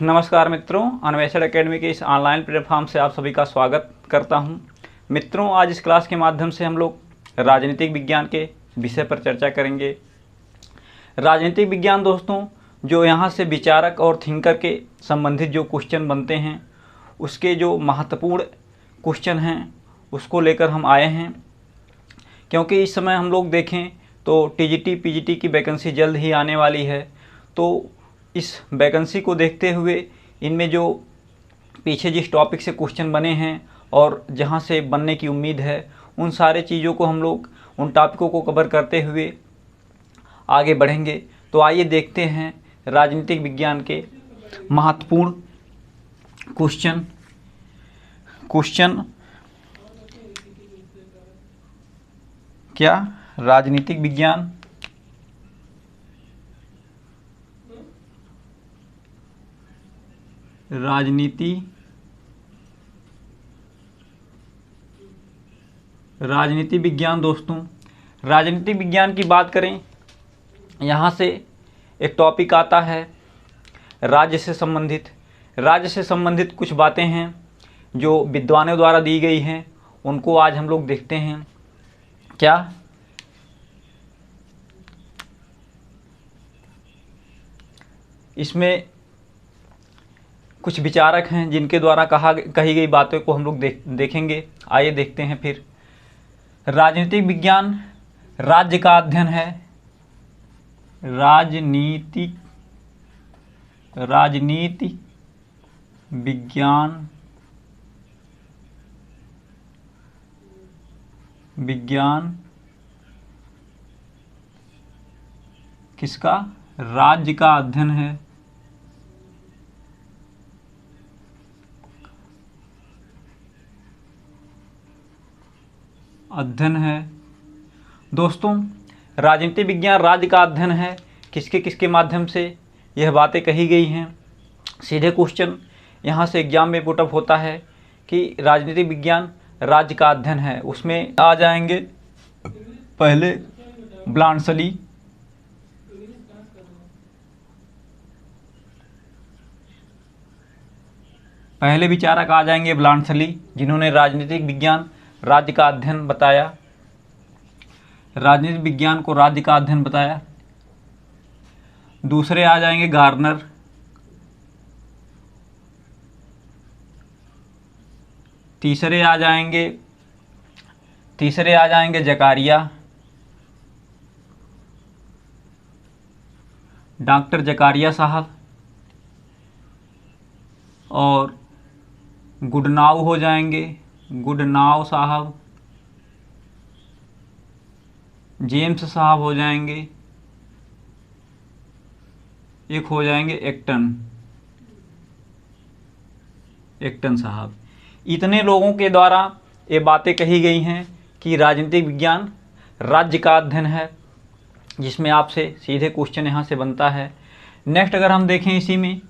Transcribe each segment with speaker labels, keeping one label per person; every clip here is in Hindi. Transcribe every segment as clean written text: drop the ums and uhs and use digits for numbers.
Speaker 1: नमस्कार मित्रों, अन्वेषण एकेडमी के इस ऑनलाइन प्लेटफॉर्म से आप सभी का स्वागत करता हूं। मित्रों, आज इस क्लास के माध्यम से हम लोग राजनीतिक विज्ञान के विषय पर चर्चा करेंगे। राजनीतिक विज्ञान दोस्तों, जो यहाँ से विचारक और थिंकर के संबंधित जो क्वेश्चन बनते हैं, उसके जो महत्वपूर्ण क्वेश्चन हैं उसको लेकर हम आए हैं। क्योंकि इस समय हम लोग देखें तो टीजीटी पीजीटी की वैकेंसी जल्द ही आने वाली है, तो इस वैकेंसी को देखते हुए इनमें जो पीछे जिस टॉपिक से क्वेश्चन बने हैं और जहां से बनने की उम्मीद है, उन सारे चीज़ों को हम लोग उन टॉपिकों को कवर करते हुए आगे बढ़ेंगे। तो आइए देखते हैं राजनीतिक विज्ञान के महत्वपूर्ण क्वेश्चन क्या राजनीतिक विज्ञान राजनीति विज्ञान दोस्तों, राजनीतिक विज्ञान की बात करें, यहाँ से एक टॉपिक आता है राज्य से संबंधित कुछ बातें हैं जो विद्वानों द्वारा दी गई हैं, उनको आज हम लोग देखते हैं। क्या इसमें कुछ विचारक हैं जिनके द्वारा कही गई बातों को हम लोग देखेंगे। आइए देखते हैं फिर। राजनीतिक विज्ञान राज्य का अध्ययन है। राजनीति विज्ञान किसका? राज्य का अध्ययन है। दोस्तों, राजनीतिक विज्ञान राज्य का अध्ययन है। किसके माध्यम से यह बातें कही गई हैं? सीधे क्वेश्चन यहाँ से एग्जाम में पुटअप होता है कि राजनीतिक विज्ञान राज्य का अध्ययन है। उसमें आ जाएंगे पहले ब्लांसली, पहले विचारक आ जाएंगे ब्लांसली, जिन्होंने राजनीतिक विज्ञान राज्य का अध्ययन बताया, राजनीतिक विज्ञान को राज्य का अध्ययन बताया। दूसरे आ जाएंगे गार्नर, तीसरे आ जाएंगे जकारिया, डॉक्टर जकारिया साहब, और गुडनाव हो जाएंगे, गुडनाव साहब, जेम्स साहब हो जाएंगे, एक हो जाएंगे एक्टन साहब। इतने लोगों के द्वारा ये बातें कही गई हैं कि राजनीतिक विज्ञान राज्य का अध्ययन है, जिसमें आपसे सीधे क्वेश्चन यहाँ से बनता है। नेक्स्ट अगर हम देखें इसी में,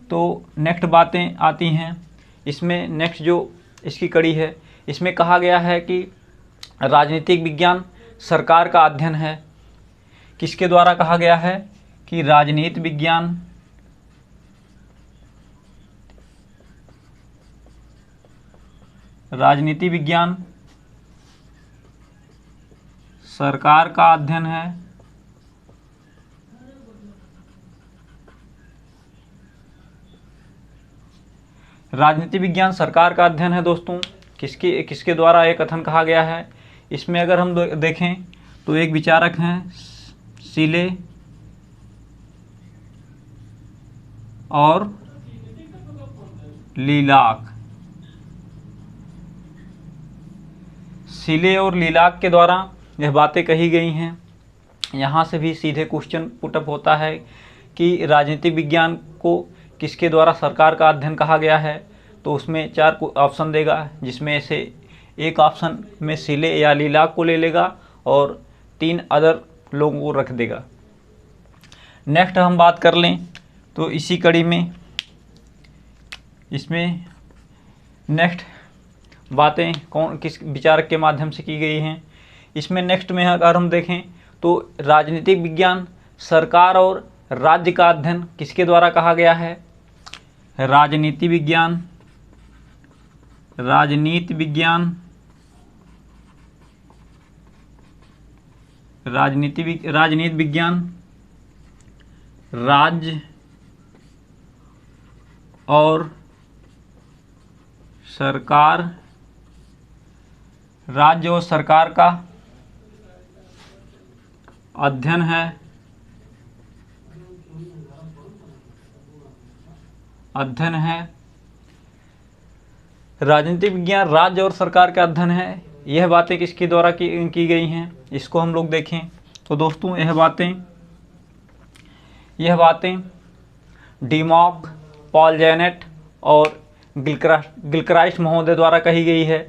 Speaker 1: तो नेक्स्ट बातें आती हैं इसमें। नेक्स्ट जो इसकी कड़ी है, इसमें कहा गया है कि राजनीतिक विज्ञान सरकार का अध्ययन है। किसके द्वारा कहा गया है? कि राजनीति विज्ञान सरकार का अध्ययन है। राजनीति विज्ञान सरकार का अध्ययन है दोस्तों। किसके द्वारा एक कथन कहा गया है? इसमें अगर हम देखें तो एक विचारक हैं सीले और लीलाक। सीले और लीलाक के द्वारा यह बातें कही गई हैं। यहाँ से भी सीधे क्वेश्चन पुटअप होता है कि राजनीतिक विज्ञान को किसके द्वारा सरकार का अध्ययन कहा गया है। तो उसमें 4 ऑप्शन देगा, जिसमें से एक ऑप्शन में सीले या लीलाक को ले लेगा और 3 अदर लोगों को रख देगा। नेक्स्ट हम बात कर लें तो इसी कड़ी में इसमें नेक्स्ट बातें किस विचारक के माध्यम से की गई हैं। इसमें नेक्स्ट में अगर हम देखें तो राजनीतिक विज्ञान सरकार और राज्य का अध्ययन किसके द्वारा कहा गया है? राजनीति विज्ञान, राजनीति विज्ञान, राजनीति विज्ञान, राज्य और सरकार, राज्य और सरकार का अध्ययन है, राजनीतिक विज्ञान राज्य और सरकार का अध्ययन है। यह बातें किसके द्वारा की गई हैं, इसको हम लोग देखें तो दोस्तों यह बातें डीमॉक, पॉल जेनेट और गिलक्राइस्ट महोदय द्वारा कही गई है।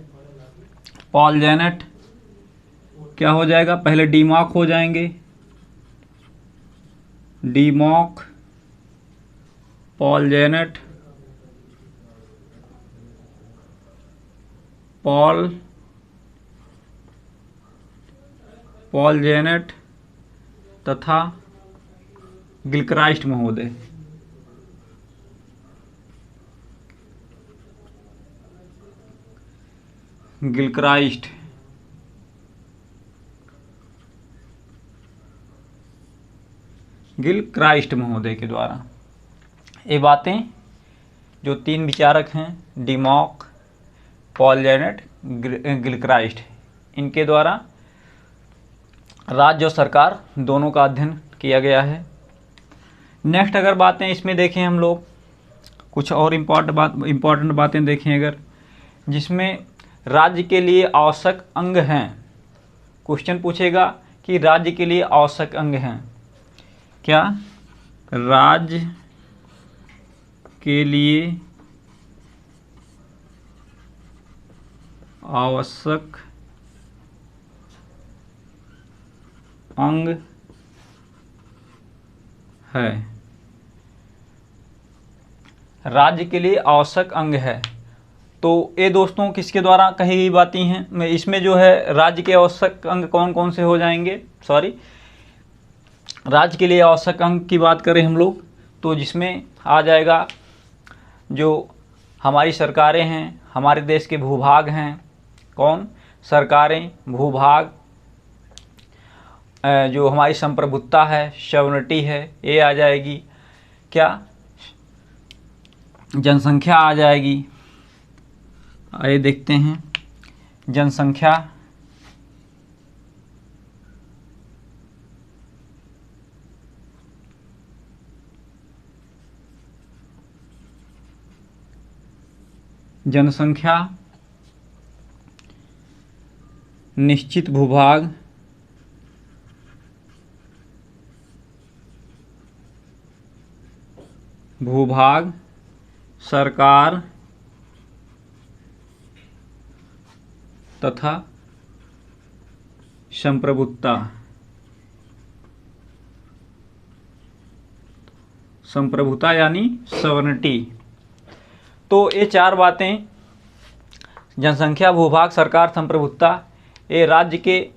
Speaker 1: पॉल जेनेट क्या हो जाएगा, पहले डीमॉक हो जाएंगे, डीमॉक, पॉल जेनेट, पॉल जेनेट तथा गिलक्राइस्ट महोदय। गिलक्राइस्ट महोदय के द्वारा ये बातें जो तीन विचारक हैं, डीमॉक, पॉल जेनेट, गिलक्राइस्ट, इनके द्वारा राज्य और सरकार दोनों का अध्ययन किया गया है। नेक्स्ट अगर बातें इसमें देखें हम लोग, कुछ और इम्पॉर्टेंट बातें देखें अगर, जिसमें राज्य के लिए आवश्यक अंग हैं। क्वेश्चन पूछेगा कि राज्य के लिए आवश्यक अंग हैं क्या? राज्य के लिए आवश्यक अंग है, राज्य के लिए आवश्यक अंग है। तो ये दोस्तों किसके द्वारा कही गई बातें हैं? इसमें जो है राज्य के आवश्यक अंग कौन कौन से हो जाएंगे, राज्य के लिए आवश्यक अंग की बात करें हम लोग तो जिसमें आ जाएगा जो हमारी सरकारें हैं, हमारे देश के भूभाग हैं, कौन? सरकारें, भूभाग, जो हमारी संप्रभुता है, सॉवरेनिटी है, ये आ जाएगी। क्या? जनसंख्या आ जाएगी। आइए देखते हैं, जनसंख्या, निश्चित भूभाग, सरकार तथा संप्रभुता यानी सॉवरेनिटी। तो ये चार बातें, जनसंख्या, भूभाग, सरकार, संप्रभुता, ये राज्य के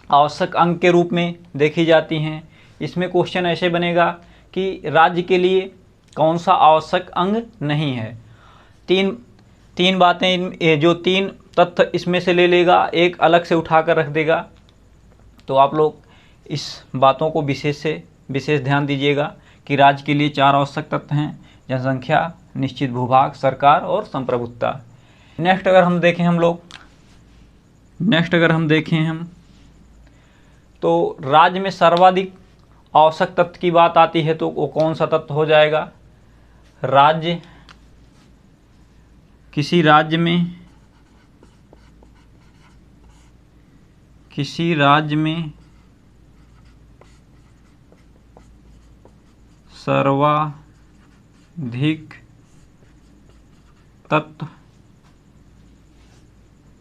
Speaker 1: आवश्यक अंग के रूप में देखी जाती हैं। इसमें क्वेश्चन ऐसे बनेगा कि राज्य के लिए कौन सा आवश्यक अंग नहीं है। तीन बातें, जो तीन तथ्य इसमें से ले लेगा, एक अलग से उठाकर रख देगा। तो आप लोग इस बातों को विशेष ध्यान दीजिएगा कि राज्य के लिए चार आवश्यक तत्व हैं, जनसंख्या, निश्चित भूभाग, सरकार और संप्रभुता। नेक्स्ट अगर हम देखें तो राज्य में सर्वाधिक आवश्यक तत्व की बात आती है तो वो कौन सा तत्व हो जाएगा? किसी राज्य में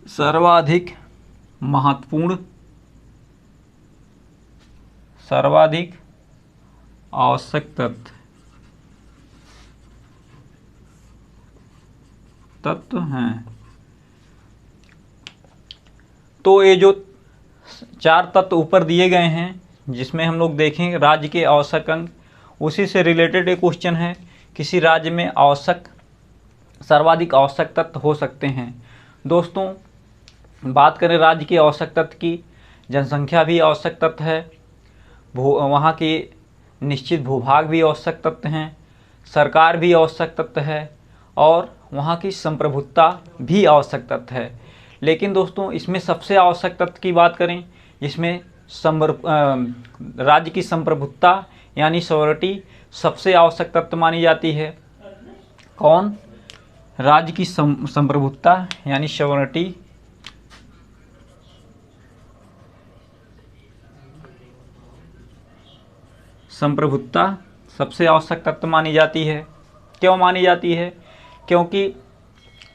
Speaker 1: सर्वाधिक महत्वपूर्ण, सर्वाधिक आवश्यक तत्व हैं। तो ये जो चार तत्व ऊपर दिए गए हैं, जिसमें हम लोग देखें राज्य के आवश्यक अंग, उसी से रिलेटेड एक क्वेश्चन है, किसी राज्य में सर्वाधिक आवश्यक तत्व हो सकते हैं। दोस्तों, बात करें राज्य की आवश्यक तत्व की, जनसंख्या भी आवश्यक तत्व है, वहाँ के निश्चित भूभाग भी आवश्यक तत्व हैं, सरकार भी आवश्यक तत्व है और वहाँ की संप्रभुता भी आवश्यक तत्व है। लेकिन दोस्तों, इसमें सबसे आवश्यक तत्व की बात करें, जिसमें राज्य की संप्रभुता यानी सॉवरेटी सबसे आवश्यक तत्व मानी जाती है। कौन? राज्य की संप्रभुता यानी सॉवरेटी सबसे आवश्यक तत्व मानी जाती है। क्यों मानी जाती है? क्योंकि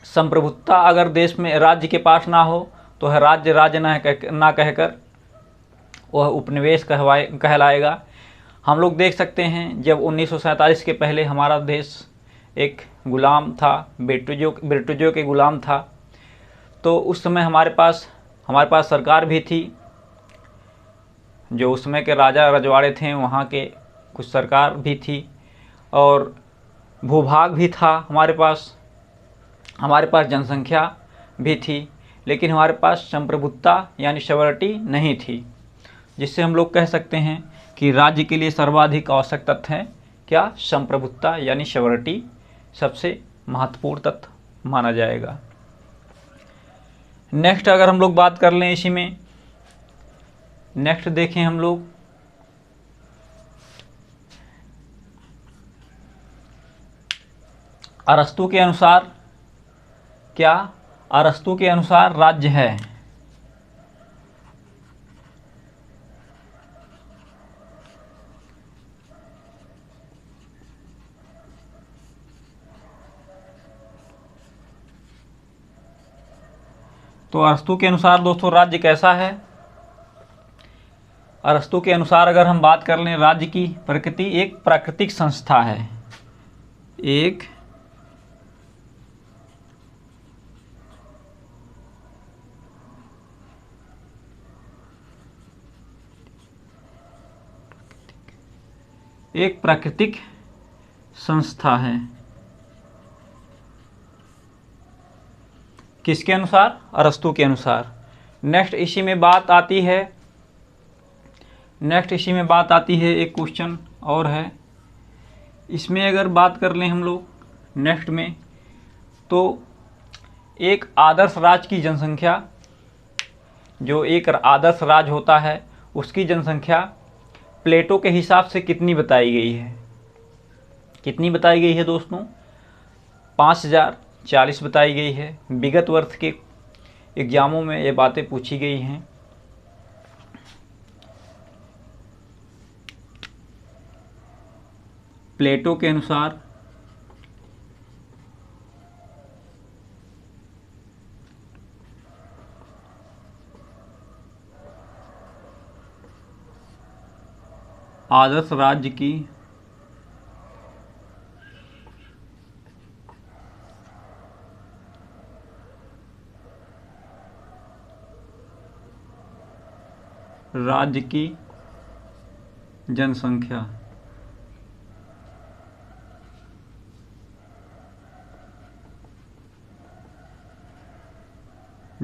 Speaker 1: संप्रभुता अगर देश में राज्य के पास ना हो तो वह राज्य ना कहकर वह उपनिवेश कहलाएगा। हम लोग देख सकते हैं, जब 1947 के पहले हमारा देश एक गुलाम था, ब्रिटिशों के गुलाम था, तो उस समय हमारे पास सरकार भी थी। जो उस समय के राजा रजवाड़े थे वहाँ के कुछ सरकार भी थी और भूभाग भी था हमारे पास जनसंख्या भी थी, लेकिन हमारे पास संप्रभुता यानी सॉवरेटी नहीं थी, जिससे हम लोग कह सकते हैं कि राज्य के लिए सर्वाधिक आवश्यक तत्व है क्या? संप्रभुता यानी सॉवरेटी सबसे महत्वपूर्ण तत्व माना जाएगा। नेक्स्ट अगर हम लोग बात कर लें इसी में, नेक्स्ट देखें हम लोग, अरस्तू के अनुसार क्या? अरस्तू के अनुसार राज्य है तो अरस्तू के अनुसार दोस्तों राज्य कैसा है? अरस्तू के अनुसार अगर हम बात कर लें, राज्य की प्रकृति एक प्राकृतिक संस्था है, एक प्राकृतिक संस्था है। किसके अनुसार? अरस्तू के अनुसार। नेक्स्ट इसी में बात आती है एक क्वेश्चन और है, इसमें अगर बात कर लें हम लोग नेक्स्ट में, तो एक आदर्श राज्य की जनसंख्या, जो एक आदर्श राज्य होता है उसकी जनसंख्या प्लेटो के हिसाब से कितनी बताई गई है? कितनी बताई गई है दोस्तों? 5040 बताई गई है। विगत वर्ष के एग्जामों में ये बातें पूछी गई हैं। प्लेटो के अनुसार आदर्श राज्य की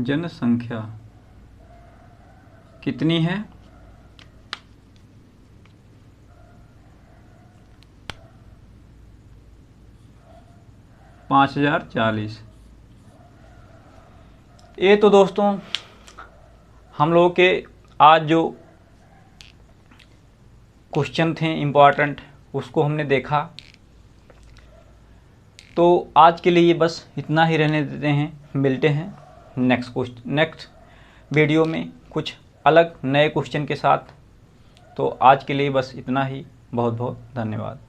Speaker 1: जनसंख्या कितनी है? 5040। ये तो दोस्तों हम लोगों के आज जो क्वेश्चन थे इम्पॉर्टेंट, उसको हमने देखा। तो आज के लिए बस इतना ही रहने देते हैं, मिलते हैं नेक्स्ट वीडियो में कुछ अलग नए क्वेश्चन के साथ। तो आज के लिए बस इतना ही, बहुत बहुत धन्यवाद।